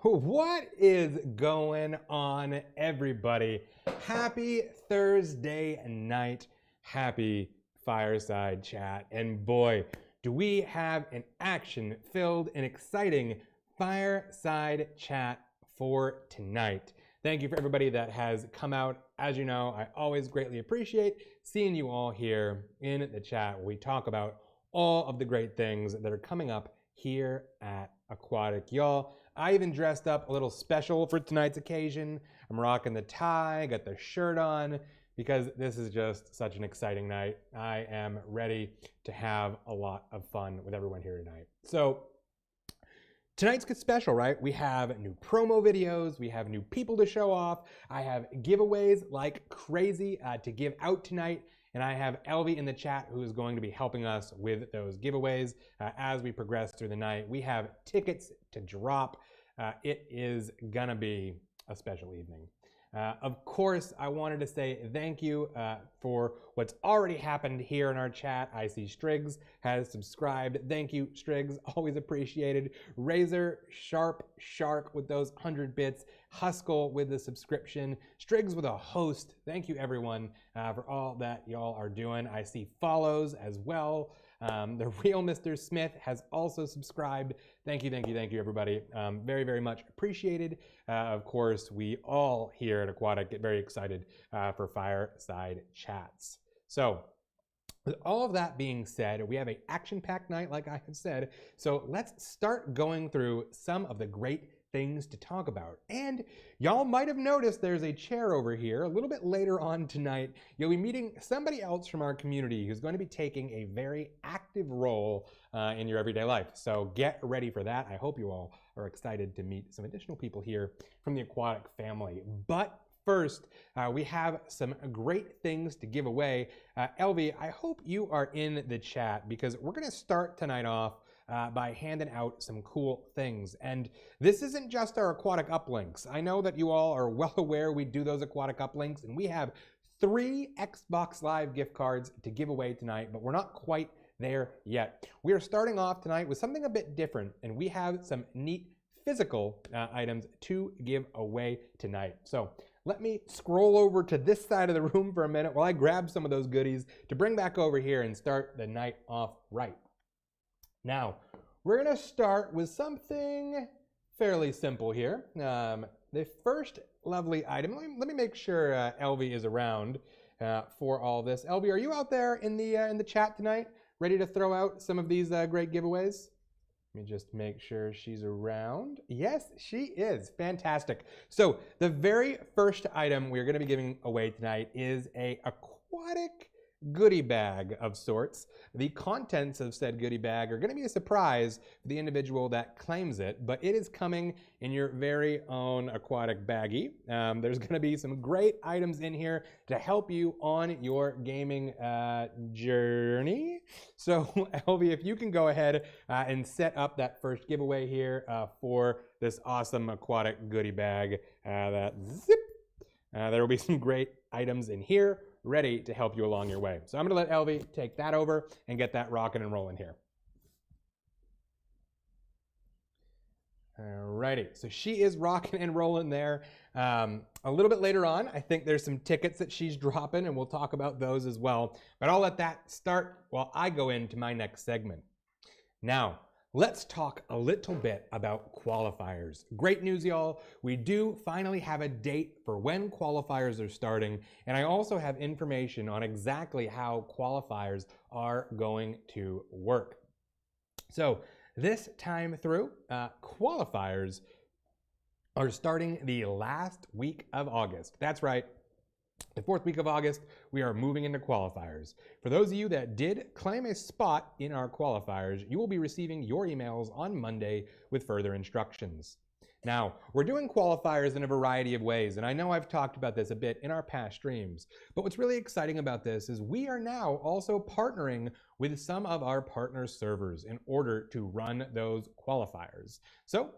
What is going on, everybody? Happy Thursday night. Happy Fireside Chat. And boy, do we have an action-filled and exciting Fireside Chat for tonight. Thank you for everybody that has come out. As you know, I always greatly appreciate seeing you all here in the chat where we talk about all of the great things that are coming up here at Aquatik. Y'all, I even dressed up a little special for tonight's occasion. I'm rocking the tie, got the shirt on, because this is just such an exciting night. I am ready to have a lot of fun with everyone here tonight. So tonight's special, right? We have new promo videos, we have new people to show off, I have giveaways like crazy to give out tonight, and I have Elvie in the chat who is going to be helping us with those giveaways as we progress through the night. We have tickets to drop. It is gonna be a special evening. Of course, I wanted to say thank you for what's already happened here in our chat. I see Striggs has subscribed. Thank you, Striggs. Always appreciated. Razor Sharp Shark with those 100 bits. Huskell with the subscription. Striggs with a host. Thank you, everyone, for all that y'all are doing. I see follows as well. The real Mr. Smith has also subscribed. Thank you, everybody. Very, very much appreciated. Of course, we all here at Aquatik get very excited for Fireside Chats. So, with all of that being said, we have an action-packed night, like I have said. So let's start going through some of the great things to talk about. And y'all might have noticed there's a chair over here. A little bit later on tonight, you'll be meeting somebody else from our community who's going to be taking a very active role in your everyday life. So get ready for that. I hope you all are excited to meet some additional people here from the Aquatik family. But first, we have some great things to give away. Elvie, I hope you are in the chat because we're gonna start tonight off by handing out some cool things. And this isn't just our Aquatik uplinks. I know that you all are well aware we do those Aquatik uplinks, and we have 3 Xbox Live gift cards to give away tonight, but we're not quite there yet. We are starting off tonight with something a bit different, and we have some neat physical items to give away tonight. So let me scroll over to this side of the room for a minute while I grab some of those goodies to bring back over here and start the night off right. Now, we're gonna start with something fairly simple here. The first lovely item, let me make sure Elvie is around for all this. Elvie, are you out there in the chat tonight, ready to throw out some of these great giveaways? Let me just make sure she's around. Yes, she is. Fantastic. So the very first item we're going to be giving away tonight is a Aquatik goodie bag of sorts. The contents of said goodie bag are going to be a surprise for the individual that claims it, but it is coming in your very own Aquatik baggie. There's going to be some great items in here to help you on your gaming journey. So, Elvie, if you can go ahead and set up that first giveaway here for this awesome Aquatik goodie bag. There will be some great items in here ready to help you along your way. So I'm going to let Elvie take that over and get that rocking and rolling here. Alrighty, so she is rocking and rolling there. A little bit later on, I think there's some tickets that she's dropping, and we'll talk about those as well. But I'll let that start while I go into my next segment. Now, let's talk a little bit about qualifiers. Great news, y'all. We do finally have a date for when qualifiers are starting, and I also have information on exactly how qualifiers are going to work. So this time through, qualifiers are starting the last week of August. That's right. The 4th week of August, we are moving into qualifiers. For those of you that did claim a spot in our qualifiers, you will be receiving your emails on Monday with further instructions. Now, we're doing qualifiers in a variety of ways, and I know I've talked about this a bit in our past streams, but what's really exciting about this is we are now also partnering with some of our partner servers in order to run those qualifiers. So,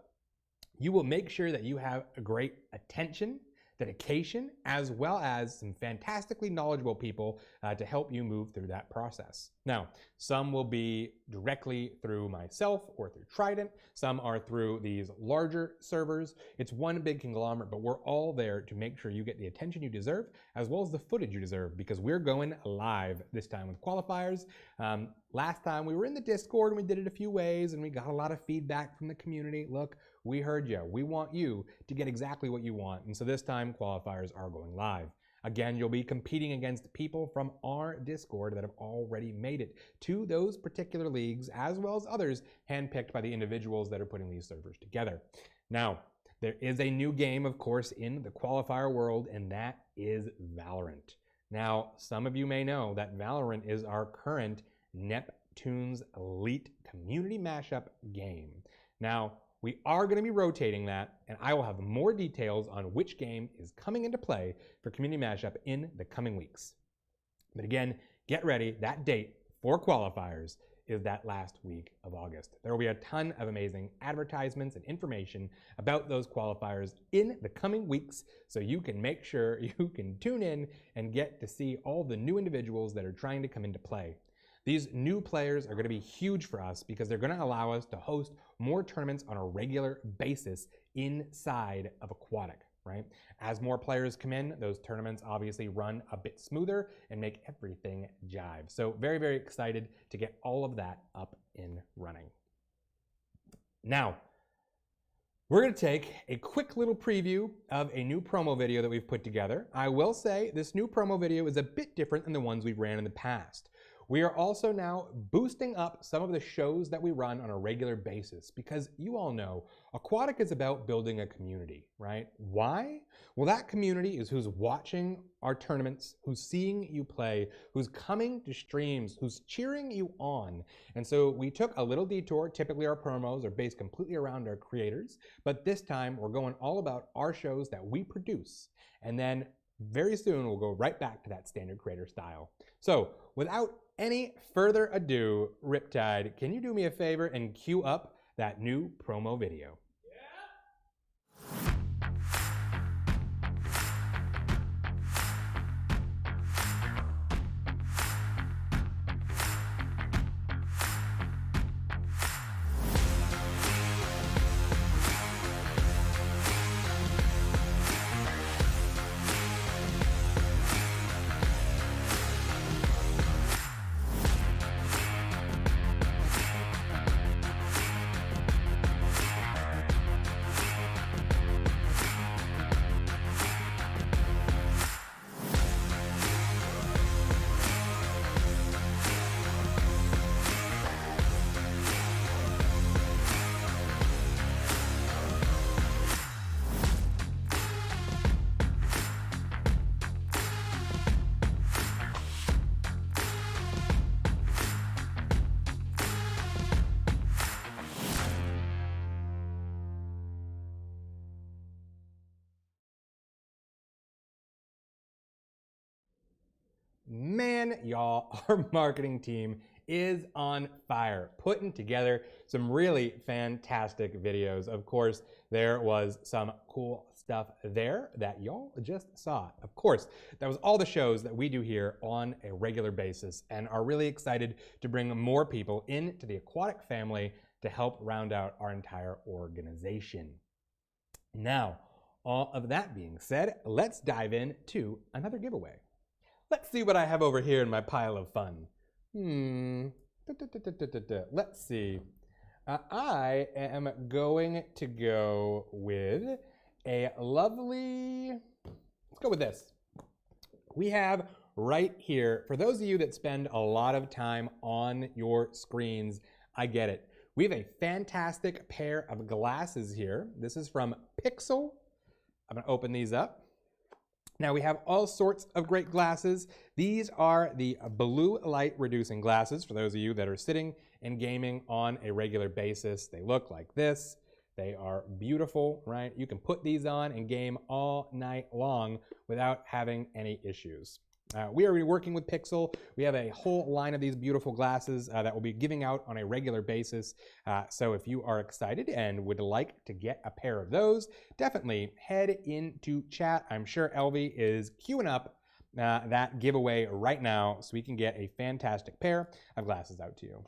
you will make sure that you have a great attention dedication, as well as some fantastically knowledgeable people to help you move through that process. Now, some will be directly through myself or through Trident. Some are through these larger servers. It's one big conglomerate, but we're all there to make sure you get the attention you deserve, as well as the footage you deserve, because we're going live this time with qualifiers. Last time we were in the Discord and we did it a few ways and we got a lot of feedback from the community. Look, we heard you. We want you to get exactly what you want. And so this time qualifiers are going live. Again, you'll be competing against people from our Discord that have already made it to those particular leagues, as well as others handpicked by the individuals that are putting these servers together. Now, there is a new game, of course, in the qualifier world, and that is Valorant. Now, some of you may know that Valorant is our current Neptun's Elite Community Mashup game. Now, we are going to be rotating that, and I will have more details on which game is coming into play for Community Mashup in the coming weeks. But again, get ready. That date for qualifiers is that last week of August. There will be a ton of amazing advertisements and information about those qualifiers in the coming weeks, so you can make sure you can tune in and get to see all the new individuals that are trying to come into play. These new players are going to be huge for us because they're going to allow us to host more tournaments on a regular basis inside of Aquatik, right? As more players come in, those tournaments obviously run a bit smoother and make everything jive. So very, very excited to get all of that up and running. Now, we're going to take a quick little preview of a new promo video that we've put together. I will say this new promo video is a bit different than the ones we've ran in the past. We are also now boosting up some of the shows that we run on a regular basis because you all know Aquatik is about building a community, right? Why? Well, that community is who's watching our tournaments, who's seeing you play, who's coming to streams, who's cheering you on. And so we took a little detour. Typically our promos are based completely around our creators, but this time we're going all about our shows that we produce. And then very soon we'll go right back to that standard creator style. So without any further ado, Riptide, can you do me a favor and cue up that new promo video? Man, y'all, our marketing team is on fire, putting together some really fantastic videos. Of course, there was some cool stuff there that y'all just saw. Of course, that was all the shows that we do here on a regular basis and are really excited to bring more people into the Aquatik family to help round out our entire organization. Now, all of that being said, let's dive into another giveaway. Let's see what I have over here in my pile of fun. Let's see. I am going to go with a lovely, let's go with this. We have right here, for those of you that spend a lot of time on your screens, I get it. We have a fantastic pair of glasses here. This is from Pixel. I'm gonna open these up. Now we have all sorts of great glasses. These are the blue light reducing glasses for those of you that are sitting and gaming on a regular basis. They look like this. They are beautiful, right? You can put these on and game all night long without having any issues. We are working with Pixel. We have a whole line of these beautiful glasses that we'll be giving out on a regular basis. So if you are excited and would like to get a pair of those, definitely head into chat. I'm sure Elvie is queuing up that giveaway right now so we can get a fantastic pair of glasses out to you.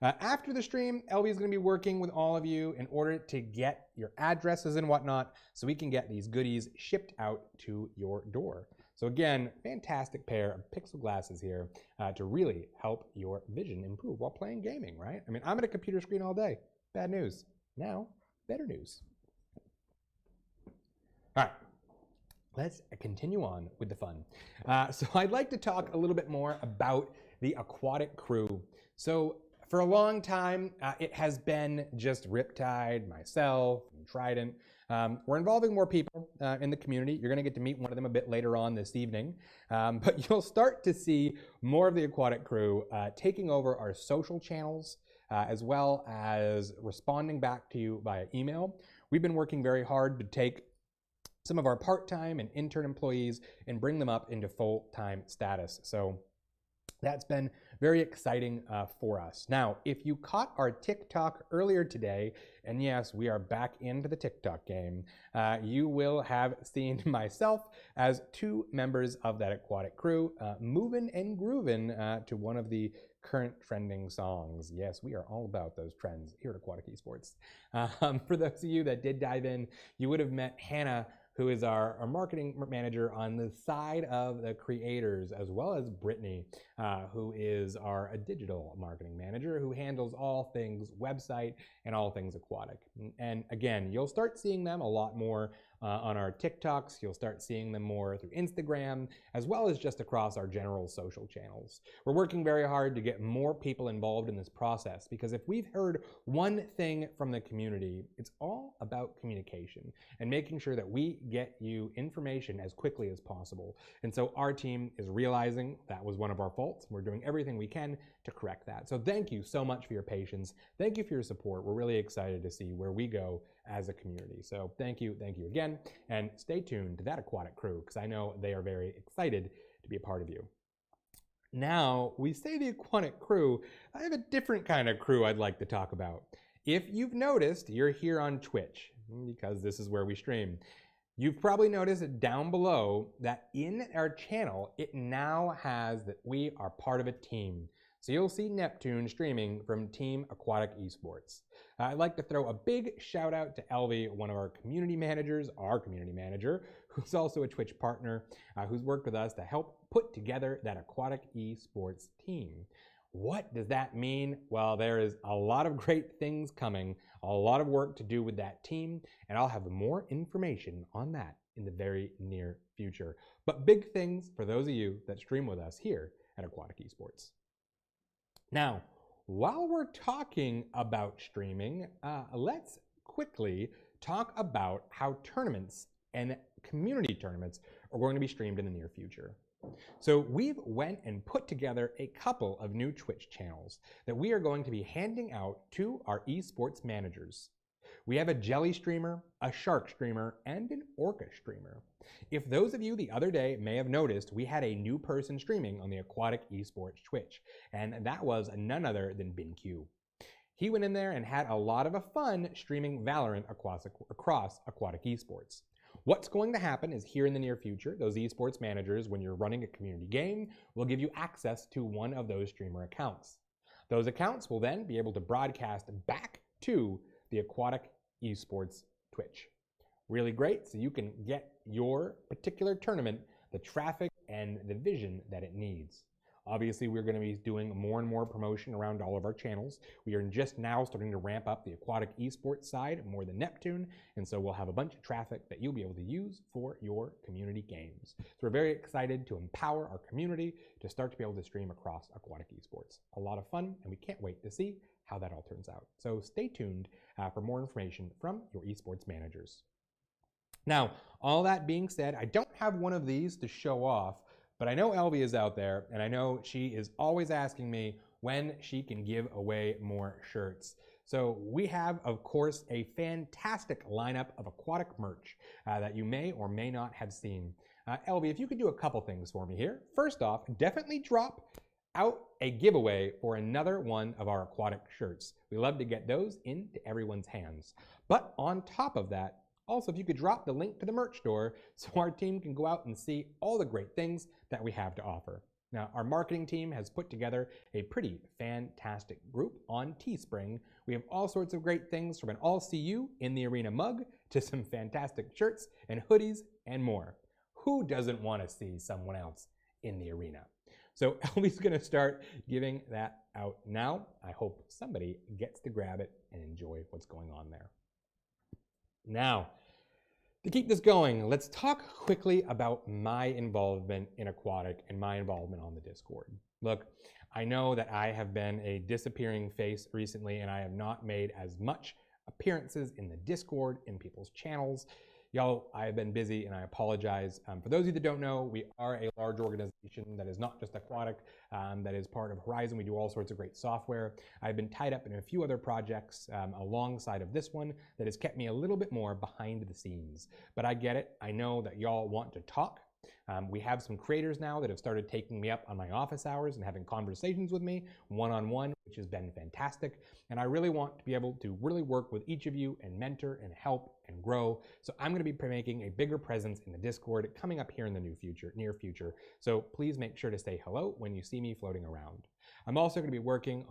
After the stream, Elvie is going to be working with all of you in order to get your addresses and whatnot so we can get these goodies shipped out to your door. So again, fantastic pair of Pixel glasses here to really help your vision improve while playing gaming, right? I mean, I'm at a computer screen all day. Bad news. Now, better news. All right. Let's continue on with the fun. So I'd like to talk a little bit more about the Aquatik crew. So for a long time, it has been just Riptide, myself, and Trident. We're involving more people in the community. You're going to get to meet one of them a bit later on this evening. But you'll start to see more of the Aquatik crew taking over our social channels, as well as responding back to you via email. We've been working very hard to take some of our part-time and intern employees and bring them up into full-time status. So that's been very exciting for us. Now, if you caught our TikTok earlier today, and yes, we are back into the TikTok game, you will have seen myself as two members of that Aquatik crew moving and grooving to one of the current trending songs. Yes, we are all about those trends here at Aquatik Esports. For those of you that did dive in, you would have met Hannah, who is our marketing manager on the side of the creators, as well as Brittany, who is our digital marketing manager, who handles all things website and all things Aquatik. And again, you'll start seeing them a lot more on our TikToks. You'll start seeing them more through Instagram, as well as just across our general social channels. We're working very hard to get more people involved in this process, because if we've heard one thing from the community, it's all about communication and making sure that we get you information as quickly as possible. And so our team is realizing that was one of our faults. We're doing everything we can to correct that. So thank you so much for your patience. Thank you for your support. We're really excited to see where we go as a community. So thank you again, and stay tuned to that Aquatik crew, because I know they are very excited to be a part of you. Now, we say the Aquatik crew, I have a different kind of crew I'd like to talk about. If you've noticed, you're here on Twitch, because this is where we stream. You've probably noticed down below that in our channel, it now has that we are part of a team. So you'll see Neptjun streaming from Team Aquatik Esports. I'd like to throw a big shout out to Elvie, one of our community managers, our community manager, who's also a Twitch partner, who's worked with us to help put together that Aquatik Esports team. What does that mean? Well, there is a lot of great things coming, a lot of work to do with that team, and I'll have more information on that in the very near future. But big things for those of you that stream with us here at Aquatik Esports. Now, while we're talking about streaming, let's quickly talk about how tournaments and community tournaments are going to be streamed in the near future. So we've went and put together a couple of new Twitch channels that we are going to be handing out to our esports managers. We have a jelly streamer, a shark streamer, and an orca streamer. If those of you the other day may have noticed, we had a new person streaming on the Aquatik Esports Twitch, and that was none other than BinQ. He went in there and had a lot of fun streaming Valorant across Aquatik Esports. What's going to happen is here in the near future, those esports managers, when you're running a community game, will give you access to one of those streamer accounts. Those accounts will then be able to broadcast back to the Aquatik Esports Twitch. Really great, so you can get your particular tournament the traffic and the vision that it needs. Obviously, we're going to be doing more and more promotion around all of our channels. We are just now starting to ramp up the Aquatik Esports side more than Neptjun, and so we'll have a bunch of traffic that you'll be able to use for your community games. So we're very excited to empower our community to start to be able to stream across Aquatik Esports. A lot of fun, and we can't wait to see how that all turns out. So stay tuned for more information from your esports managers. Now, all that being said, I don't have one of these to show off, but I know Elvie is out there, and I know she is always asking me when she can give away more shirts. So we have, of course, a fantastic lineup of Aquatik merch that you may or may not have seen. Elby, if you could do a couple things for me here. First off, definitely drop out a giveaway for another one of our Aquatik shirts. We love to get those into everyone's hands. But on top of that, also if you could drop the link to the merch store so our team can go out and see all the great things that we have to offer. Now, our marketing team has put together a pretty fantastic group on Teespring. We have all sorts of great things, from an I'll see you in the arena mug to some fantastic shirts and hoodies and more. Who doesn't want to see someone else in the arena? So Elby's going to start giving that out now. I hope somebody gets to grab it and enjoy what's going on there. Now, to keep this going, let's talk quickly about my involvement in Aquatik and my involvement on the Discord. Look, I know that I have been a disappearing face recently, and I have not made as much appearances in the Discord, in people's channels. Y'all, I have been busy and I apologize. For those of you that don't know, we are a large organization that is not just Aquatik, that is part of Horizon. We do all sorts of great software. I've been tied up in a few other projects alongside of this one that has kept me a little bit more behind the scenes. But I get it. I know that y'all want to talk. We have some creators now that have started taking me up on my office hours and having conversations with me one-on-one, which has been fantastic. And I really want to be able to really work with each of you and mentor and help and grow. So I'm going to be making a bigger presence in the Discord coming up here in the near future. So please make sure to say hello when you see me floating around. I'm also going to be working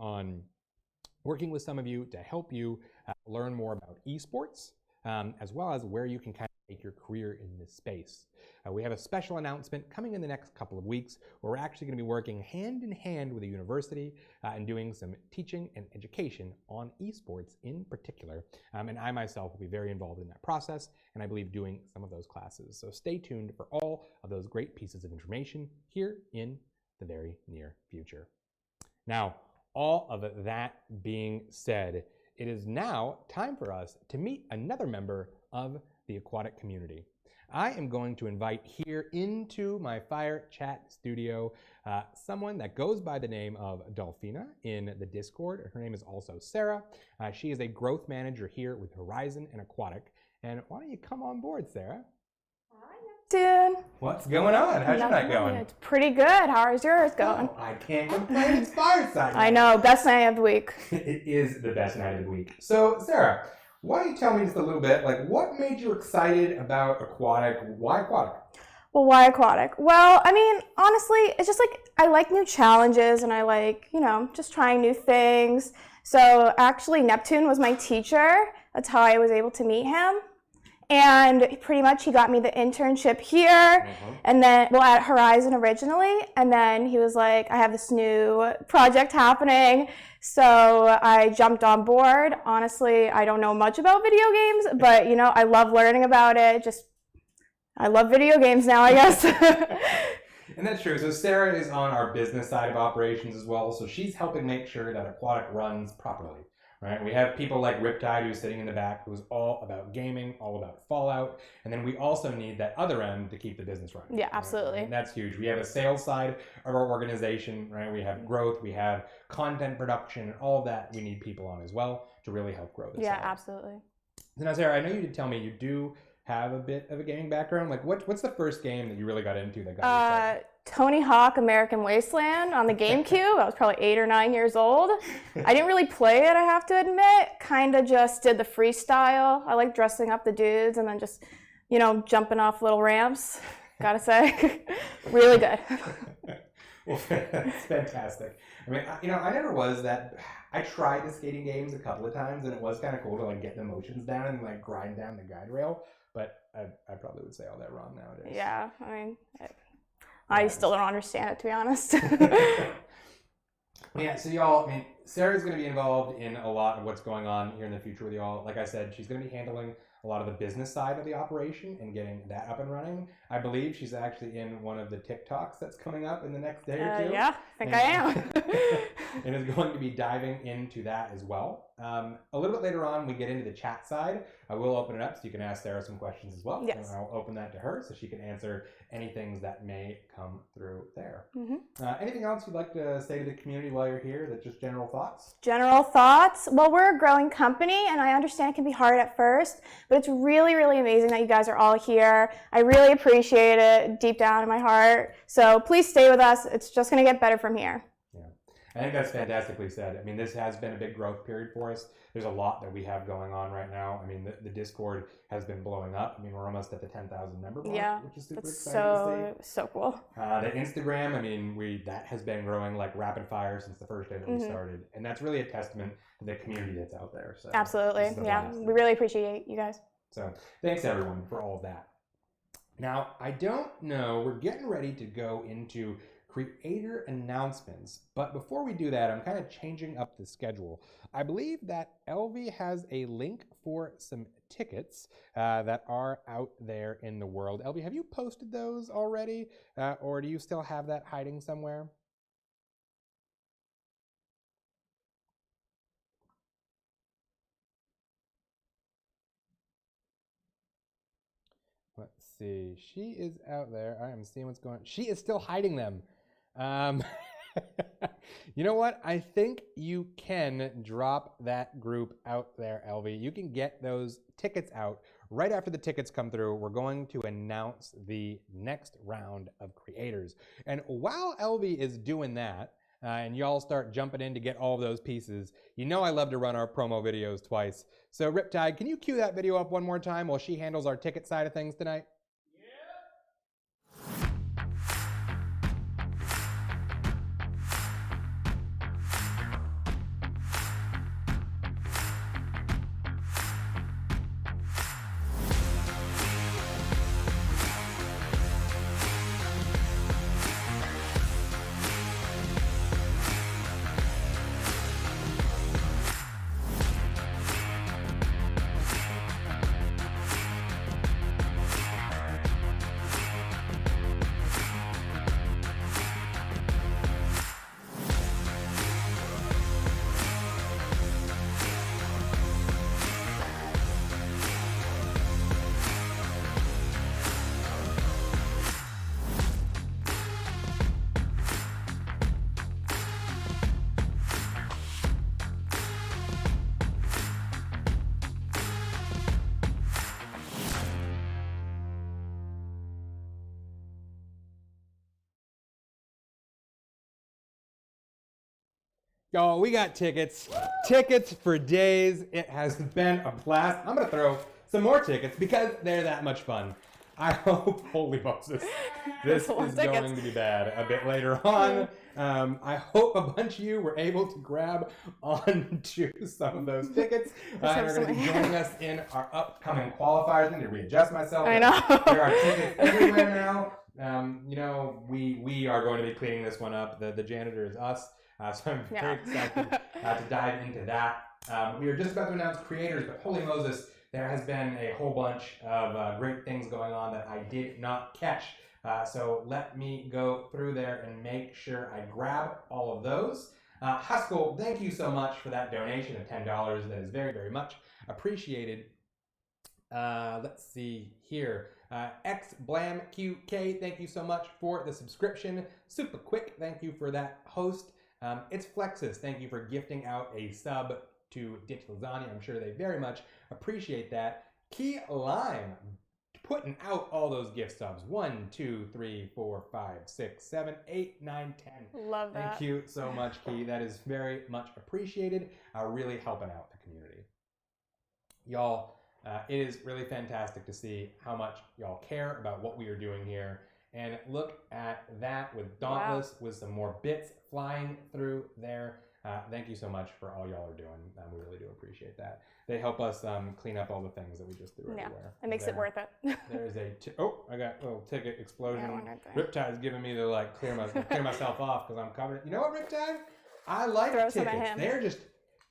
with some of you to help you learn more about esports, as well as where you can kind of take your career in this space. We have a special announcement coming in the next couple of weeks where we're actually going to be working hand in hand with a university and doing some teaching and education on esports in particular. And I myself will be very involved in that process, and I believe doing some of those classes. So stay tuned for all of those great pieces of information here in the very near future. Now, all of that being said, it is now time for us to meet another member of the Aquatik community. I am going to invite here into my Fire Chat studio someone that goes by the name of Dolphina in the Discord. Her name is also Sarah. She is a growth manager here with Horizon and Aquatik. And why don't you come on board, Sarah? Hi, Neptjun. What's going on? How's your night going? It's pretty good. How is yours going? Oh, I can't complain. It's Fireside. I know, best night of the week. It is the best night of the week. So, Sarah, why don't you tell me just a little bit, like, what made you excited about Aquatik? Why Aquatik? Well, why Aquatik? Well, I mean, honestly, it's just like I like new challenges and I like, just trying new things. So actually, Neptjun was my teacher. That's how I was able to meet him. And pretty much he got me the internship here, and then, well, at Horizon originally, and then he was like, I have this new project happening, so I jumped on board. Honestly, I don't know much about video games, but, I love learning about it. I love video games now, I guess. And that's true. So Sarah is on our business side of operations as well, so she's helping make sure that Aquatik runs properly. Right? We have people like Riptide who's sitting in the back who's all about gaming, all about Fallout, and then we also need that other end to keep the business running. Yeah, absolutely. Right? And that's huge. We have a sales side of our organization, right? We have growth, we have content production, and all of that we need people on as well to really help grow this. Yeah, absolutely. So now, Sarah, I know you did tell me you do have a bit of a gaming background. Like, what's the first game that you really got into that got you excited? Tony Hawk American Wasteland on the GameCube. I was probably 8 or 9 years old. I didn't really play it, I have to admit. Kind of just did the freestyle. I like dressing up the dudes and then just, jumping off little ramps. Gotta say, really good. Well, that's fantastic. I mean, I never was that. I tried the skating games a couple of times, and it was kind of cool to get the motions down and grind down the guide rail. But I probably would say all that wrong nowadays. Yeah, I mean, I still don't understand it, to be honest. Yeah, so y'all, Sarah's going to be involved in a lot of what's going on here in the future with y'all. Like I said, she's going to be handling a lot of the business side of the operation and getting that up and running. I believe she's actually in one of the TikToks that's coming up in the next day or two. Yeah, I think I am. And is going to be diving into that as well. A little bit later on, we get into the chat side. I will open it up so you can ask Sarah some questions as well. Yes. And I'll open that to her so she can answer any things that may come through there. Anything else you'd like to say to the community while you're here? That's just general thoughts? General thoughts? Well, we're a growing company, and I understand it can be hard at first, But it's really, really amazing that you guys are all here. I really appreciate it deep down in my heart. So please stay with us. It's just going to get better from here. Yeah, I think that's fantastically said. I mean, this has been a big growth period for us. There's a lot that we have going on right now. I mean, the Discord has been blowing up. I mean, we're almost at the 10,000 member mark, which is super exciting to see. So cool. The Instagram, I mean, that has been growing like rapid fire since the first day that we started, and that's really a testament to the community that's out there. So absolutely, yeah, we really appreciate you guys. So thanks everyone for all of that. Now, I don't know, we're getting ready to go into creator announcements, but before we do that, I'm kind of changing up the schedule. I believe that Elvie has a link for some tickets that are out there in the world. Elvie, have you posted those already, or do you still have that hiding somewhere? Let's see. She is out there. I am seeing what's going on. She is still hiding them. You know what? I think you can drop that group out there, Elvie. You can get those tickets out right after the tickets come through. We're going to announce the next round of creators. And while Elvie is doing that, and y'all start jumping in to get all of those pieces, you know I love to run our promo videos twice. So Riptide, can you cue that video up one more time while she handles our ticket side of things tonight? Y'all, we got tickets. Tickets for days. It has been a blast. I'm going to throw some more tickets because they're that much fun. I hope, holy Moses, this is going to be bad a bit later on. I hope a bunch of you were able to grab onto some of those tickets. And are going to be joining us in our upcoming qualifiers. I need to readjust myself. I know. There are tickets everywhere now. You know, we are going to be cleaning this one up. The janitor is us. So I'm very excited to dive into that. We are just about to announce creators, but holy Moses, there has been a whole bunch of great things going on that I did not catch. So let me go through there and make sure I grab all of those. Haskell, thank you so much for that donation of $10. That is very, very much appreciated. Let's see here. XBlamQK, thank you so much for the subscription. Super quick, thank you for that host. It's Flexus, thank you for gifting out a sub to Ditch Lasagna. I'm sure they very much appreciate that. Key Lime, putting out all those gift subs. 1, 2, 3, 4, 5, 6, 7, 8, 9, 10. Love that. Thank you so much, Key. That is very much appreciated. Really helping out the community. Y'all, it is really fantastic to see how much y'all care about what we are doing here. And look at that with Dauntless, with some more bits flying through there. Thank you so much for all y'all are doing. We really do appreciate that. They help us clean up all the things that we just threw everywhere. It makes it worth it. There's a I got a little ticket explosion. Riptide's giving me the like clear myself off because I'm covered. You know what, Riptide? I like tickets.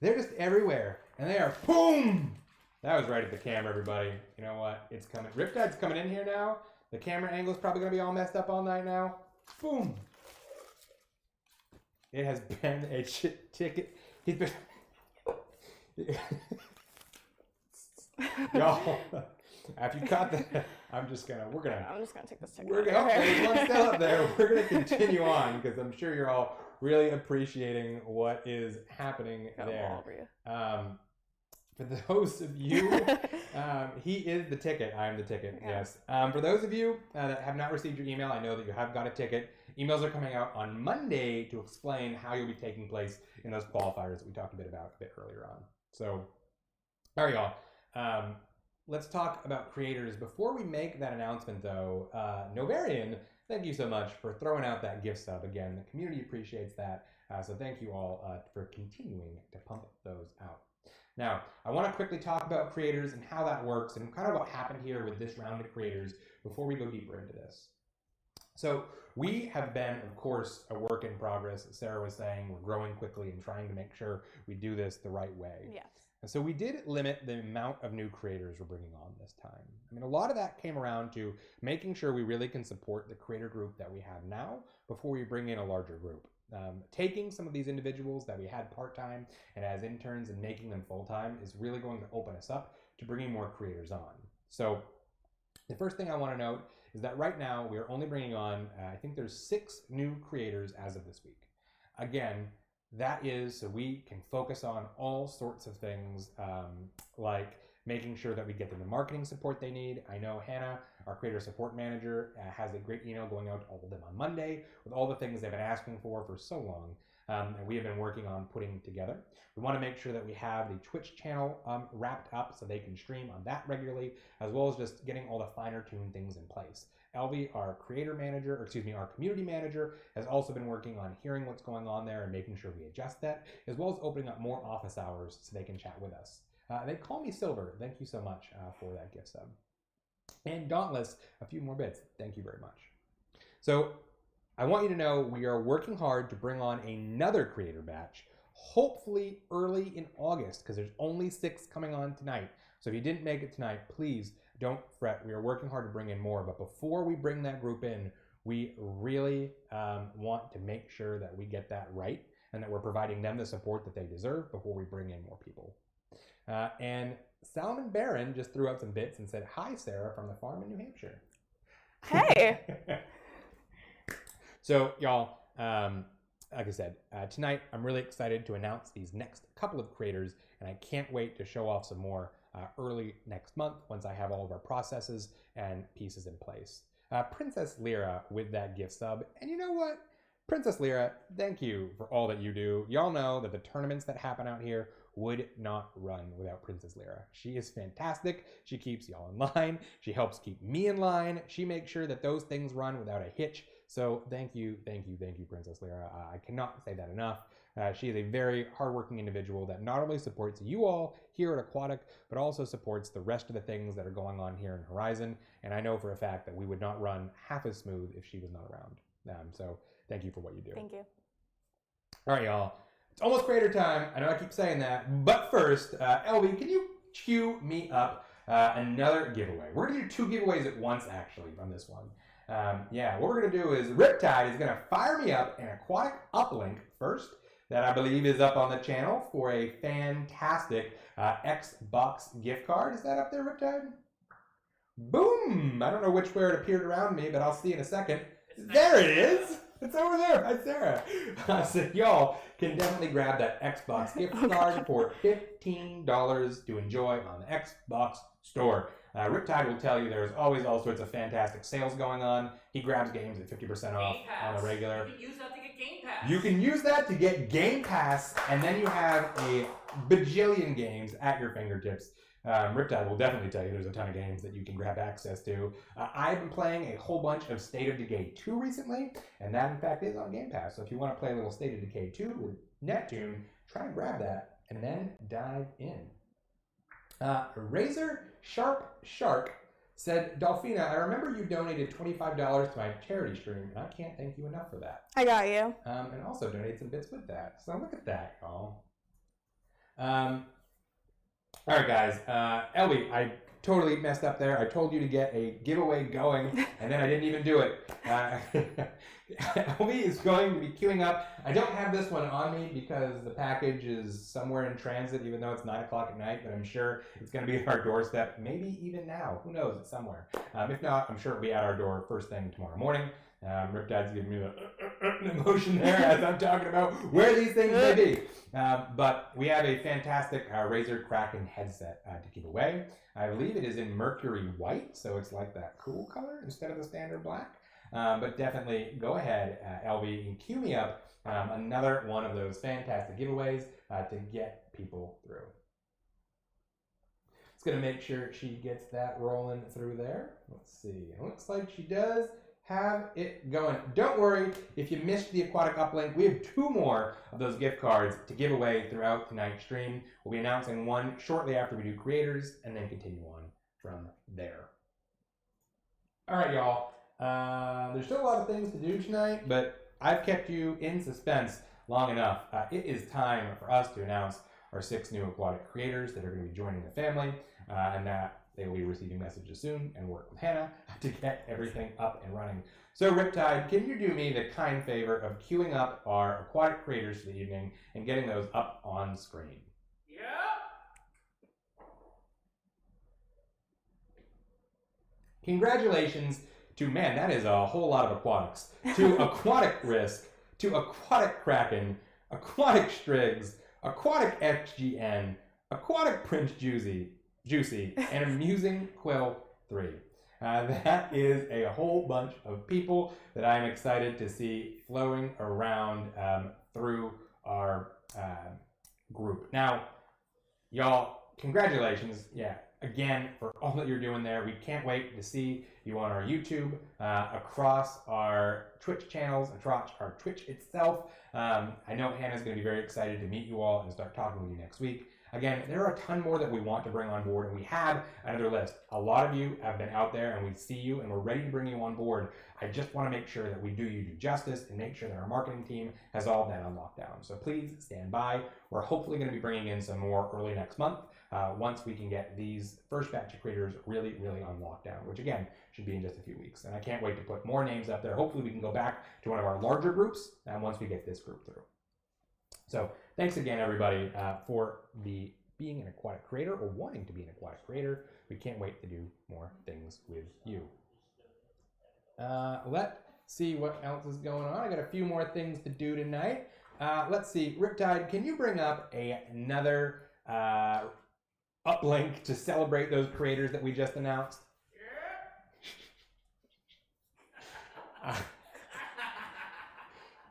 They're just everywhere, and they are boom. That was right at the camera, everybody. You know what? It's coming. Riptide's coming in here now. The camera angle is probably going to be all messed up all night now. Boom. It has been a ticket. He's been... Y'all, after you caught that, I'm just going to take this ticket. There's one still up there. We're going to continue on because I'm sure you're all really appreciating what is happening there. for those of you, he is the ticket. I am the ticket, yes. For those of you that have not received your email, I know that you have got a ticket. Emails are coming out on Monday to explain how you'll be taking place in those qualifiers that we talked a bit about a bit earlier on. So, all right, y'all. Let's talk about creators. Before we make that announcement, though, Novarian, thank you so much for throwing out that gift sub. Again, the community appreciates that. So thank you all for continuing to pump those out. Now, I want to quickly talk about creators and how that works and kind of what happened here with this round of creators before we go deeper into this. So we have been, of course, a work in progress. As Sarah was saying, we're growing quickly and trying to make sure we do this the right way. Yes. And so we did limit the amount of new creators we're bringing on this time. I mean, a lot of that came around to making sure we really can support the creator group that we have now before we bring in a larger group. Taking some of these individuals that we had part-time and as interns and making them full-time is really going to open us up to bringing more creators on. So the first thing I want to note is that right now we are only bringing on, I think there's 6 new creators as of this week. Again, that is so we can focus on all sorts of things like making sure that we get them the marketing support they need. I know Hannah, our creator support manager, has a great email going out to all of them on Monday with all the things they've been asking for so long. And we have been working on putting together. We want to make sure that we have the Twitch channel wrapped up so they can stream on that regularly, as well as just getting all the finer tuned things in place. Elvie, our creator manager, or excuse me, our community manager, has also been working on hearing what's going on there and making sure we adjust that, as well as opening up more office hours so they can chat with us. They call me Silver. Thank you so much for that gift sub. And Dauntless, a few more bits. Thank you very much. So I want you to know we are working hard to bring on another creator batch, hopefully early in August, because there's only 6 coming on tonight. So if you didn't make it tonight, please don't fret. We are working hard to bring in more. But before we bring that group in, we really want to make sure that we get that right and that we're providing them the support that they deserve before we bring in more people. And Salmon Baron just threw out some bits and said, "Hi, Sarah, from the farm in New Hampshire." Hey. So, y'all, like I said, tonight I'm really excited to announce these next couple of creators, and I can't wait to show off some more early next month once I have all of our processes and pieces in place. Princess Lyra with that gift sub, and you know what? Princess Lyra, thank you for all that you do. Y'all know that the tournaments that happen out here would not run without Princess Lyra. She is fantastic. She keeps y'all in line. She helps keep me in line. She makes sure that those things run without a hitch. So thank you, thank you, thank you, Princess Lyra. I cannot say that enough. She is a very hardworking individual that not only supports you all here at Aquatik, but also supports the rest of the things that are going on here in Horizon. And I know for a fact that we would not run half as smooth if she was not around. So thank you for what you do. Thank you. All right, y'all. It's almost creator time. I know I keep saying that, but first, Elvie, can you cue me up another giveaway? We're gonna do 2 giveaways at once, actually, on this one. What we're gonna do is Riptide is gonna fire me up an Aquatik uplink first that I believe is up on the channel for a fantastic Xbox gift card. Is that up there, Riptide? Boom! I don't know which where it appeared around me, but I'll see in a second. There it is! It's over there by Sarah. So y'all can definitely grab that Xbox gift card for $15 to enjoy on the Xbox store. Riptide will tell you there's always all sorts of fantastic sales going on. He grabs games at 50% off on the regular. You can use that to get Game Pass. You can use that to get Game Pass, and then you have a bajillion games at your fingertips. Riptide will definitely tell you there's a ton of games that you can grab access to. I've been playing a whole bunch of State of Decay 2 recently, and that in fact is on Game Pass. So if you want to play a little State of Decay 2 with Neptjun, try and grab that and then dive in. Razor Sharp Shark said, Dolphina, I remember you donated $25 to my charity stream, and I can't thank you enough for that. I got you. And also donated some bits with that. So look at that, y'all. All right, guys. Elvie, I totally messed up there. I told you to get a giveaway going, and then I didn't even do it. Elvie is going to be queuing up. I don't have this one on me because the package is somewhere in transit, even though it's 9 o'clock at night, but I'm sure it's going to be at our doorstep, maybe even now. Who knows? It's somewhere. If not, I'm sure it'll be at our door first thing tomorrow morning. Riptide's giving me the emotion there as I'm talking about where these things may be. But we have a fantastic Razor Kraken headset to give away. I believe it is in Mercury White, so it's like that cool color instead of the standard black. But definitely go ahead, LB, and cue me up another one of those fantastic giveaways to get people through. It's going to make sure she gets that rolling through there. Let's see. It looks like she does have it going. Don't worry if you missed the Aquatik uplink. We have 2 more of those gift cards to give away throughout tonight's stream. We'll be announcing one shortly after we do creators and then continue on from there. All right, y'all. There's still a lot of things to do tonight, but I've kept you in suspense long enough. It is time for us to announce our 6 new Aquatik creators that are going to be joining the family, and that they will be receiving messages soon and work with Hannah to get everything up and running. So Riptide, can you do me the kind favor of queuing up our Aquatik creators for the evening and getting those up on screen? Yeah. Congratulations to, man, that is a whole lot of aquatics, to Aquatik Risk, to Aquatik Kraken, Aquatik Strigs, Aquatik XGN, Aquatik Prince Juicy, and Amusing Quill 3. That is a whole bunch of people that I'm excited to see flowing around through our group. Now, y'all, congratulations, again, for all that you're doing there. We can't wait to see you on our YouTube, across our Twitch channels, across our Twitch itself. I know Hannah's going to be very excited to meet you all and start talking with you next week. Again, there are a ton more that we want to bring on board, and we have another list. A lot of you have been out there, and we see you, and we're ready to bring you on board. I just want to make sure that we do you justice and make sure that our marketing team has all that on lockdown. So please stand by. We're hopefully going to be bringing in some more early next month, once we can get these first batch of creators really, really on lockdown, which again, should be in just a few weeks. And I can't wait to put more names up there. Hopefully we can go back to one of our larger groups once we get this group through. So thanks again, everybody, for being an aquatic creator or wanting to be an aquatic creator. We can't wait to do more things with you. Let's see what else is going on. I got a few more things to do tonight. Let's see. Riptide, can you bring up another uplink to celebrate those creators that we just announced? Yeah.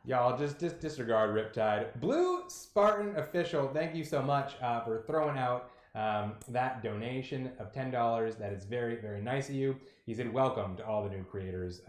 Y'all, just disregard Riptide. Blue Spartan Official, thank you so much for throwing out that donation of $10. That is very, very nice of you. He said, welcome to all the new creators.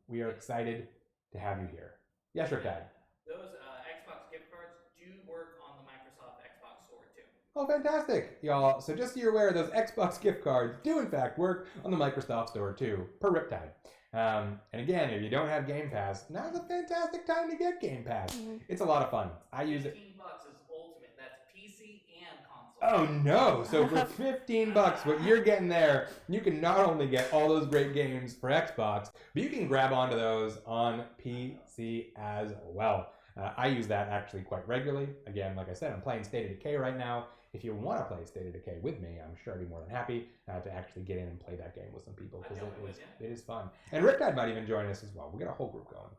We are excited to have you here. Yes, Riptide. Those Xbox gift cards do work on the Microsoft Xbox Store too. Oh, fantastic, y'all. So just so you're aware, those Xbox gift cards do in fact work on the Microsoft Store too, per Riptide. And again, if you don't have Game Pass, now's a fantastic time to get Game Pass. Mm-hmm. It's a lot of fun. I use it. $15 is ultimate. That's PC and console. Oh no! So for $15, what you're getting there, you can not only get all those great games for Xbox, but you can grab onto those on PC as well. I use that actually quite regularly. Again, like I said, I'm playing State of Decay right now. If you want to play State of Decay with me, I'm sure I'd be more than happy to actually get in and play that game with some people, because it is fun. And Riptide might even join us as well. We got a whole group going.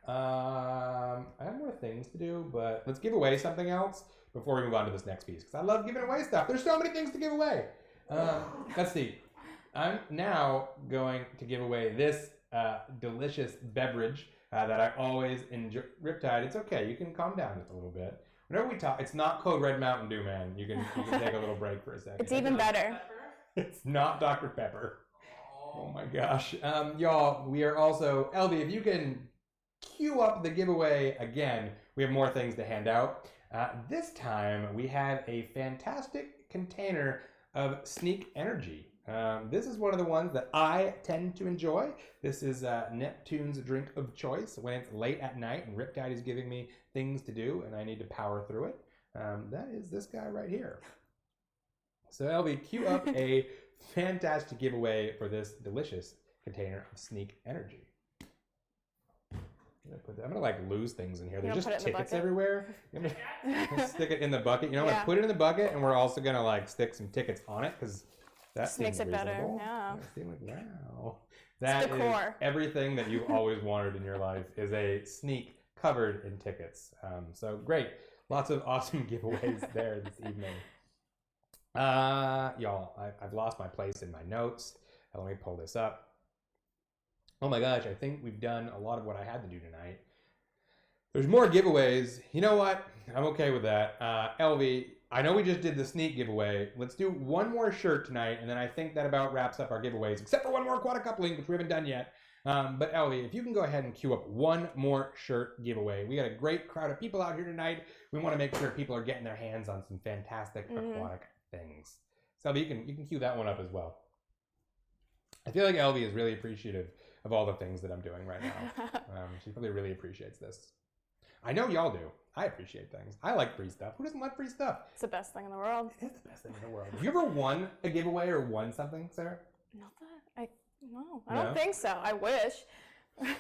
I have more things to do, but let's give away something else before we move on to this next piece, because I love giving away stuff. There's so many things to give away. Let's see. I'm now going to give away this delicious beverage that I always enjoy. Riptide, it's okay. You can calm down just a little bit. Whenever we talk, it's not Code Red Mountain Dew, man. You can take a little break for a second. It's even better. It's not Dr. Pepper. Oh my gosh. Y'all, we are also, LB, if you can queue up the giveaway again, we have more things to hand out. This time, we have a fantastic container of Sneak Energy. This is one of the ones that I tend to enjoy. This is Neptun's drink of choice when it's late at night and Riptide is giving me things to do and I need to power through it. That is this guy right here. So LB, queue up a fantastic giveaway for this delicious container of Sneak Energy. I'm gonna like lose things in here. There's just tickets everywhere. I'm gonna stick it in the bucket. You know, I'm gonna put it in the bucket, and we're also gonna like stick some tickets on it because that just makes it better. Yeah. Like, wow. That is decor. everything that you've always wanted in your life is a sneak covered in tickets. So great. Lots of awesome giveaways there this evening. Y'all, I've lost my place in my notes. Let me pull this up. Oh my gosh, I think we've done a lot of what I had to do tonight. There's more giveaways. You know what? I'm okay with that. LV, I know we just did the sneak giveaway. Let's do one more shirt tonight, and then I think that about wraps up our giveaways, except for one more Aquatik coupling, which we haven't done yet. But LV, if you can go ahead and queue up one more shirt giveaway. We got a great crowd of people out here tonight. We want to make sure people are getting their hands on some fantastic Aquatik things. So LV, you can queue that one up as well. I feel like LV is really appreciative of all the things that I'm doing right now. She probably really appreciates this. I know y'all do. I appreciate things. I like free stuff. Who doesn't like free stuff? It's the best thing in the world. It is the best thing in the world. Have you ever won a giveaway or won something, Sarah? Not that I don't think so. I wish.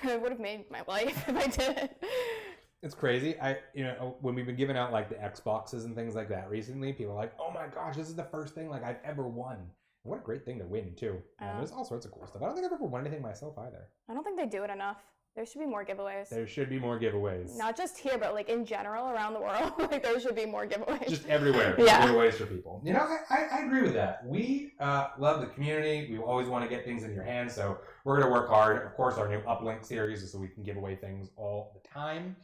It would have made my life if I did it. It's crazy. When we've been giving out like the Xboxes and things like that recently, people are like, "Oh my gosh, this is the first thing like I've ever won." What a great thing to win too. There's all sorts of cool stuff. I don't think I've ever won anything myself either. I don't think they do it enough. There should be more giveaways. There should be more giveaways. Not just here, but like in general around the world. Like there should be more giveaways. Just everywhere. Yeah. Giveaways for people. You know, I agree with that. We love the community. We always want to get things in your hands, so we're going to work hard. Of course, our new Uplink series is so we can give away things all the time.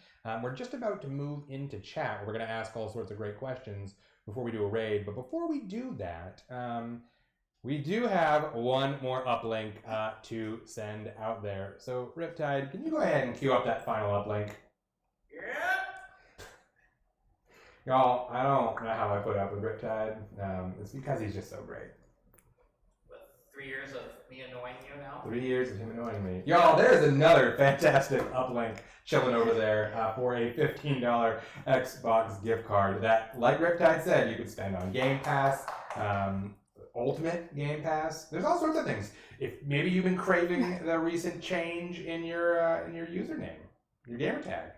We're just about to move into chat. We're going to ask all sorts of great questions before we do a raid. But before we do that, we do have one more uplink to send out there. So, Riptide, can you go ahead and queue up that final uplink? Yeah. Y'all, I don't know how I put up with Riptide. It's because he's just so great. With 3 years of me annoying you now. 3 years of him annoying me. Y'all, there's another fantastic uplink chilling over there for a $15 Xbox gift card that, like Riptide said, you could spend on Game Pass, Ultimate Game Pass. There's all sorts of things. If maybe you've been craving the recent change in your username, your gamer tag,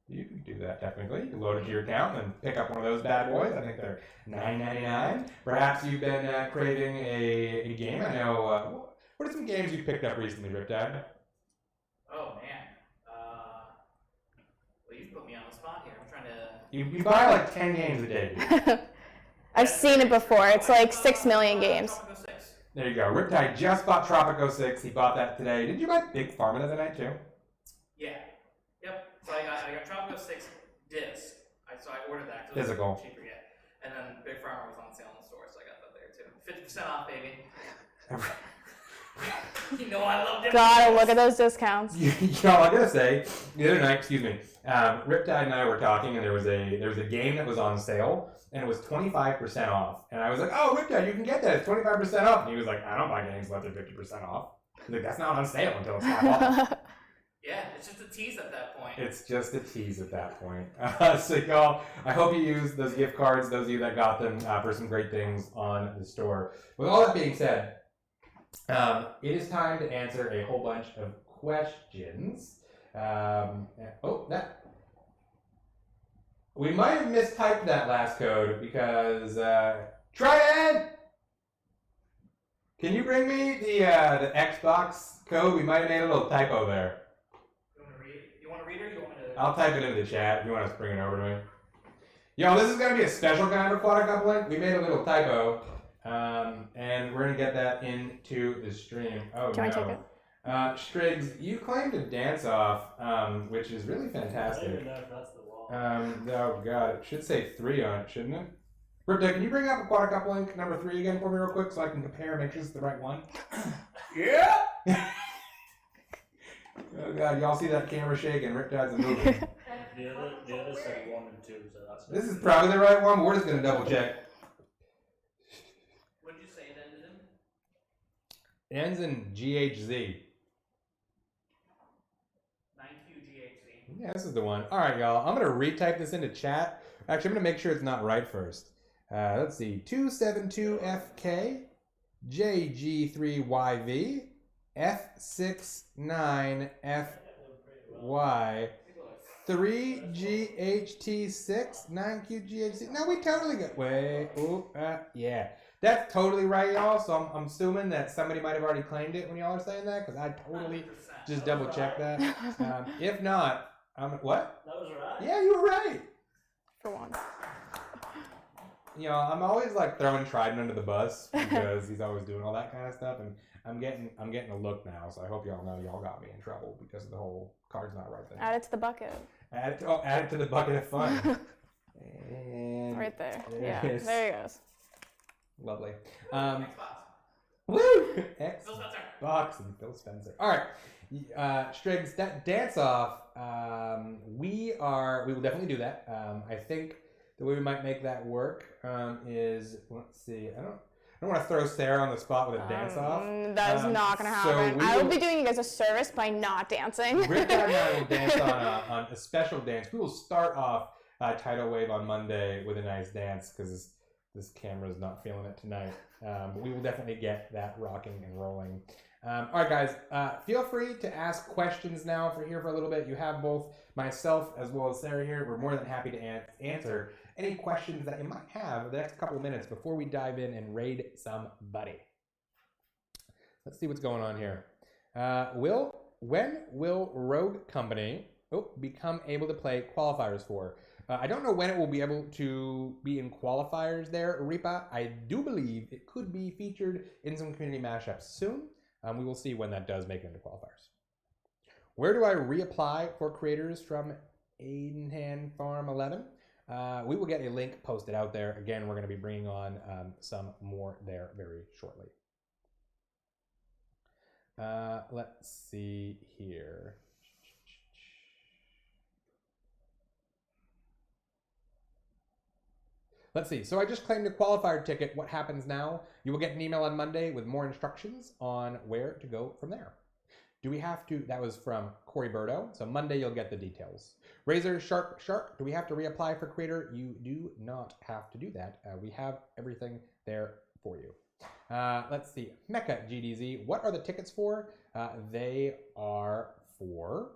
you can do that technically. You can load it to your account and pick up one of those bad boys. I think they're $9.99. Perhaps you've been craving a game. I know. What are some games you picked up recently, Riptide? Oh man. Well, you've put me on the spot here. I'm trying to. You buy like 10 games a day. I've seen it before. It's like 6 million games. Tropico 6. There you go. Riptide just bought Tropico 6. He bought that today. Did you buy Big Pharma the other night too? Yeah. Yep. So I got Tropico 6 disc. So I ordered that. 'Cause it was Physical. cheaper, yeah. And then Big Pharma was on sale in the store, so I got that there too. 50% off, baby. You know I love it. Gotta look at those discounts. Y'all, I gotta say, the other night, Riptide and I were talking, and there was a game that was on sale, and it was 25% off. And I was like, "Oh, Riptide, you can get that. It's 25% off." And he was like, "I don't buy games less than 50% off." He's like, "That's not on sale until it's half off." Yeah, it's just a tease at that point. It's just a tease at that point. So y'all, I hope you use those gift cards, those of you that got them, for some great things on the store. With all that being said, it is time to answer a whole bunch of questions. We might have mistyped that last code because try again. Can you bring me the Xbox code? We might have made a little typo there. You want to read? You want to read it, or you want me to? I'll type it into the chat if you want to bring it over to me. Yo, this is gonna be a special kind of Aquatik uplink. We made a little typo. And we're gonna get that into the stream. Oh Can I take no. it? Striggs, you claimed a dance off, which is really I don't fantastic. even know if that's the wall. Oh god, it should say 3 on it, shouldn't it? Riptide, can you bring up Aquatik uplink number 3 again for me real quick so I can compare and make sure it's the right one? Yeah. Oh god, y'all see that camera shaking? Riptide's moving. The other said 1 and 2, so that's This is probably the right one. We're just gonna double check. What did you say it ended in? It ends in GHZ. 9QGHZ. Yeah, this is the one. All right, y'all. I'm gonna retype this into chat. Actually, I'm gonna make sure it's not right first. Let's see. 272FK JG3YV F69FY 3GHT6 9QGHC. No, we totally got. Wait. Oh, yeah. That's totally right, y'all. So I'm assuming that somebody might have already claimed it when y'all are saying that, because I totally 100%. just double check that. If not, what? That was right. Yeah, you were right. For once. You know, I'm always like throwing Trident under the bus because he's always doing all that kind of stuff, and I'm getting a look now. So I hope y'all know y'all got me in trouble because of the whole card's not right thing. Add it to the bucket. Add it to the bucket of fun. And Right there. there Yeah, it is. there he goes. Lovely. Xbox. Woo! Phil Spencer. Xbox and Phil Spencer. All right, Striggs, that dance off. We will definitely do that. I think the way we might make that work is, let's see. I don't want to throw Sarah on the spot with a dance off. That is not going to happen. I will be doing you guys a service by not dancing. Rita and I will dance on a special dance. We will start off Tidal Wave on Monday with a nice dance because this camera is not feeling it tonight. But we will definitely get that rocking and rolling. All right, guys, feel free to ask questions now for a little bit. You have both myself as well as Sarah here. We're more than happy to answer any questions that you might have in the next couple of minutes before we dive in and raid somebody. Let's see what's going on here. When will Rogue Company become able to play qualifiers for? I don't know when it will be able to be in qualifiers there, Reapa. I do believe it could be featured in some community mashups soon. We will see when that does make it into qualifiers. Where do I reapply for creators from Aidenhan Farm 11? We will get a link posted out there. Again, we're going to be bringing on some more there very shortly. Let's see here. Let's see. So I just claimed a qualifier ticket. What happens now? You will get an email on Monday with more instructions on where to go from there. Do we have to? That was from Corey Birdo. So Monday you'll get the details. Razor Shark. Do we have to reapply for creator? You do not have to do that. We have everything there for you. Let's see. Mecha GDZ. What are the tickets for? They are for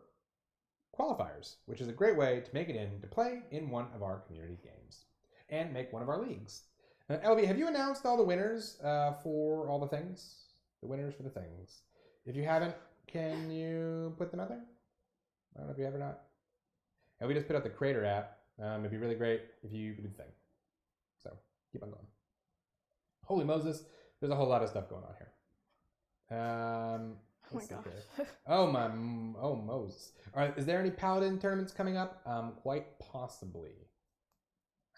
qualifiers, which is a great way to make it in to play in one of our community games and make one of our leagues. LB, have you announced all the winners for all the things? The winners for the things. If you haven't, can you put them out there? I don't know if you have or not. And we just put out the creator app. It'd be really great if you could do the thing. So keep on going. Holy Moses, there's a whole lot of stuff going on here. Oh my gosh. Oh Moses. All right, is there any Paladin tournaments coming up? Quite possibly.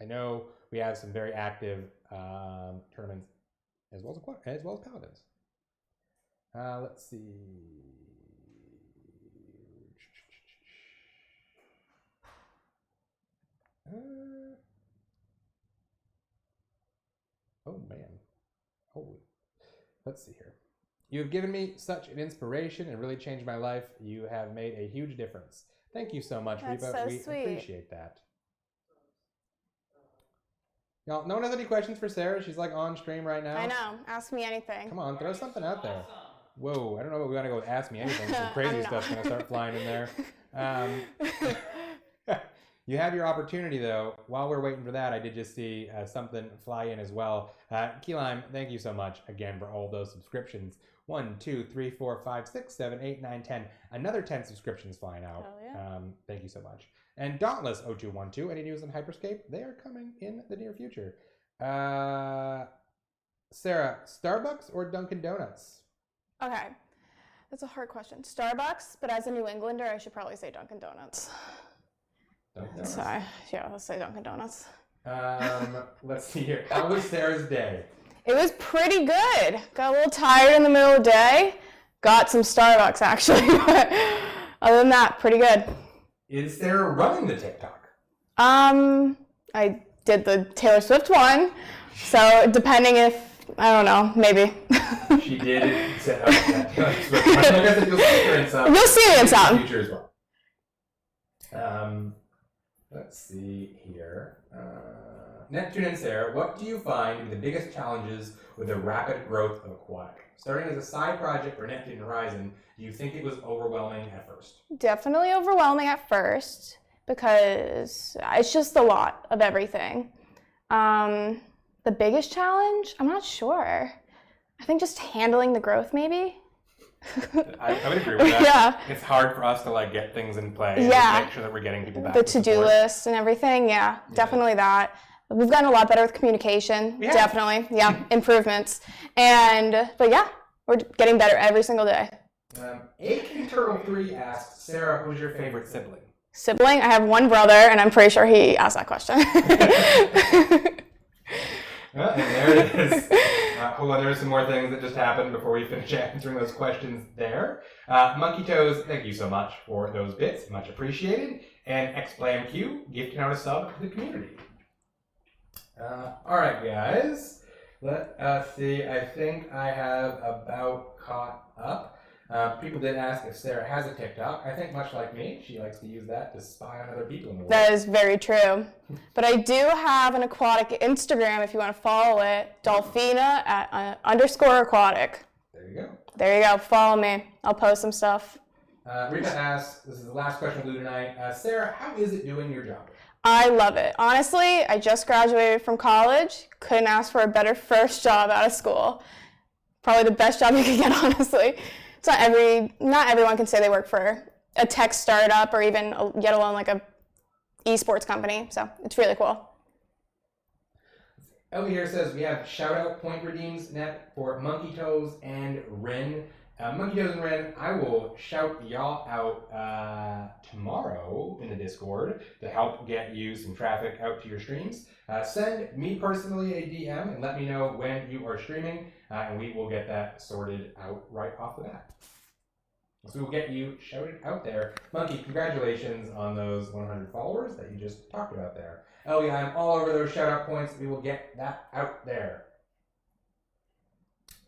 I know we have some very active tournaments as well as Paladins. Let's see. Oh man. Holy. Let's see here. You have given me such an inspiration and really changed my life. You have made a huge difference. Thank you so much, That's Reba. so We sweet. appreciate that. Y'all, no one has any questions for Sarah? She's like on stream right now. I know. Ask me anything. Come on, throw something out there. Whoa, I don't know what we gotta go with Ask Me Anything. Some I crazy don't know. stuff's gonna start flying in there. You have your opportunity though. While we're waiting for that, I did just see something fly in as well. Key Lime, thank you so much again for all those subscriptions. 1, 2, 3, 4, 5, 6, 7, 8, 9, 10. Another 10 subscriptions flying out. Hell yeah. Thank you so much. And Dauntless0212, any news on Hyperscape? They are coming in the near future. Sarah, Starbucks or Dunkin' Donuts? Okay. That's a hard question. Starbucks, but as a New Englander, I should probably say Dunkin' Donuts. Dunkin' Donuts. Sorry. Yeah, let's say Dunkin' Donuts. Let's see here. How was Sarah's day? It was pretty good. Got a little tired in the middle of the day. Got some Starbucks, actually. But other than that, pretty good. Is Sarah running the TikTok? I did the Taylor Swift one. So depending if, I don't know, maybe. She did set up that Taylor Swift one. I guess you'll see her in some. You'll see me in some. Future as well. Let's see here. Neptjun and Sarah, what do you find to be the biggest challenges with the rapid growth of Aquatik? Starting as a side project for Neptjun and Horizon, do you think it was overwhelming at first? Definitely overwhelming at first because it's just a lot of everything. The biggest challenge? I'm not sure. I think just handling the growth, maybe. I would agree with that. Yeah. It's hard for us to like get things in play and Yeah. make sure that we're getting people back. The with to-do support. list and everything, yeah, definitely that. We've gotten a lot better with communication, Yeah. definitely, yeah, improvements. But yeah, we're getting better every single day. AK Turtle 3 asks, Sarah, who's your favorite sibling? Sibling, I have one brother, and I'm pretty sure he asked that question. Well, and there it is. Hold on, there's some more things that just happened before we finish answering those questions there. Monkey Toes, thank you so much for those bits. Much appreciated. And XBlamQ, gifting out a sub to the community. All right, guys. Let us see. I think I have about caught up. People did ask if Sarah has a TikTok. I think much like me, she likes to use that to spy on other people in the world. That is very true. But I do have an Aquatik Instagram if you want to follow it, Dolphina at _aquatic. There you go. There you go. Follow me. I'll post some stuff. Rita asks, this is the last question we'll do tonight. Sarah, how is it doing your job? I love it. Honestly, I just graduated from college. Couldn't ask for a better first job out of school. Probably the best job you could get, honestly. It's not everyone can say they work for a tech startup or even yet alone like a esports company. So it's really cool. Ellie here says we have shout out point redeems net for Monkey Toes and Rin. Monkey Toes and Rin, I will shout y'all out tomorrow in the Discord to help get you some traffic out to your streams. Send me personally a DM and let me know when you are streaming, and we will get that sorted out right off the bat. So we will get you shouted out there. Monkey, congratulations on those 100 followers that you just talked about there. Ellie, I'm all over those shout out points. We will get that out there.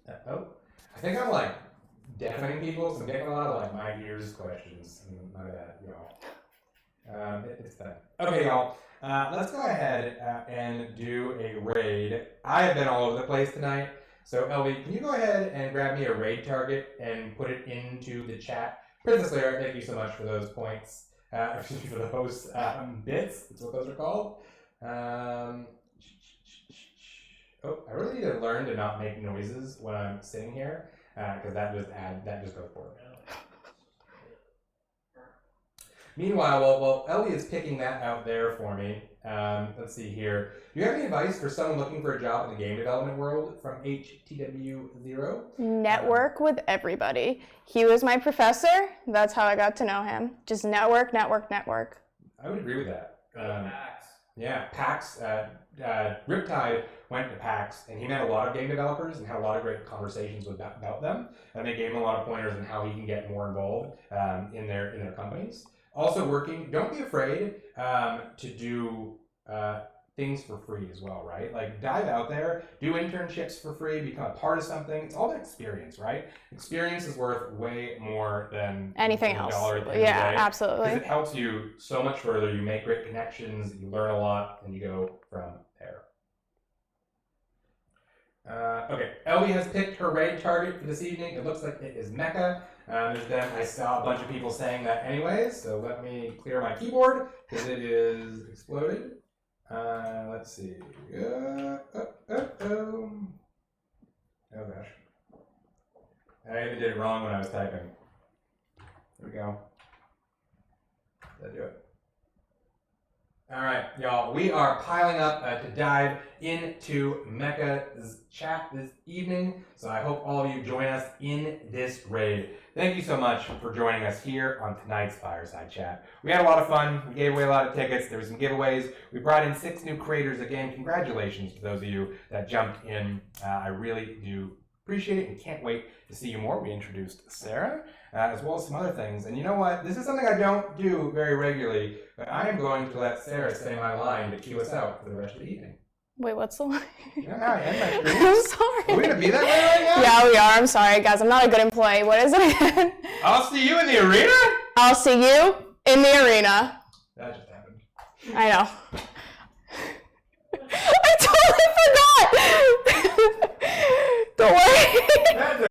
I think I'm like deafening people, so I'm getting a lot of like my ears questions. My bad, y'all. It's done. Okay, y'all. Let's go ahead and do a raid. I have been all over the place tonight. So, Elvie, can you go ahead and grab me a raid target and put it into the chat? Princess Lara, thank you so much for those points. Excuse me, for those bits. That's what those are called. I really need to learn to not make noises when I'm sitting here, because that just goes forward. Meanwhile, while Ellie is picking that out there for me, let's see here. Do you have any advice for someone looking for a job in the game development world from HTW0? Network with everybody. He was my professor. That's how I got to know him. Just network. I would agree with that. PAX. Yeah, PAX. Riptide went to PAX, and he met a lot of game developers and had a lot of great conversations about them. And they gave him a lot of pointers on how he can get more involved in their companies. Also working, don't be afraid to do things for free as well, right? Like dive out there, do internships for free, become a part of something. It's all about experience, right? Experience is worth way more than anything a else. dollar at the end Yeah, of the day, absolutely. because it helps you so much further. You make great connections, you learn a lot, and you go from there. Okay, Ellie has picked her raid target for this evening. It looks like it is Mecha. I saw a bunch of people saying that anyways, so let me clear my keyboard because it is exploded. Let's see. Oh gosh. I even did it wrong when I was typing. There we go. Did I do it? All right, y'all, we are piling up to dive into Mecha's chat this evening, so I hope all of you join us in this raid. Thank you so much for joining us here on tonight's Fireside Chat. We had a lot of fun. We gave away a lot of tickets. There were some giveaways. We brought in 6 new creators. Again, congratulations to those of you that jumped in. I really do appreciate it and can't wait to see you more. We introduced Sarah, as well as some other things. And you know what? This is something I don't do very regularly, but I am going to let Sarah say my line to cue us out for the rest of the evening. Wait, what's the line? You know how I end my stream? I'm sorry. Are we going to be that way right now? Yeah, we are. I'm sorry, guys. I'm not a good employee. What is it again? I'll see you in the arena? I'll see you in the arena. That just happened. I know. I totally forgot. Don't worry. That's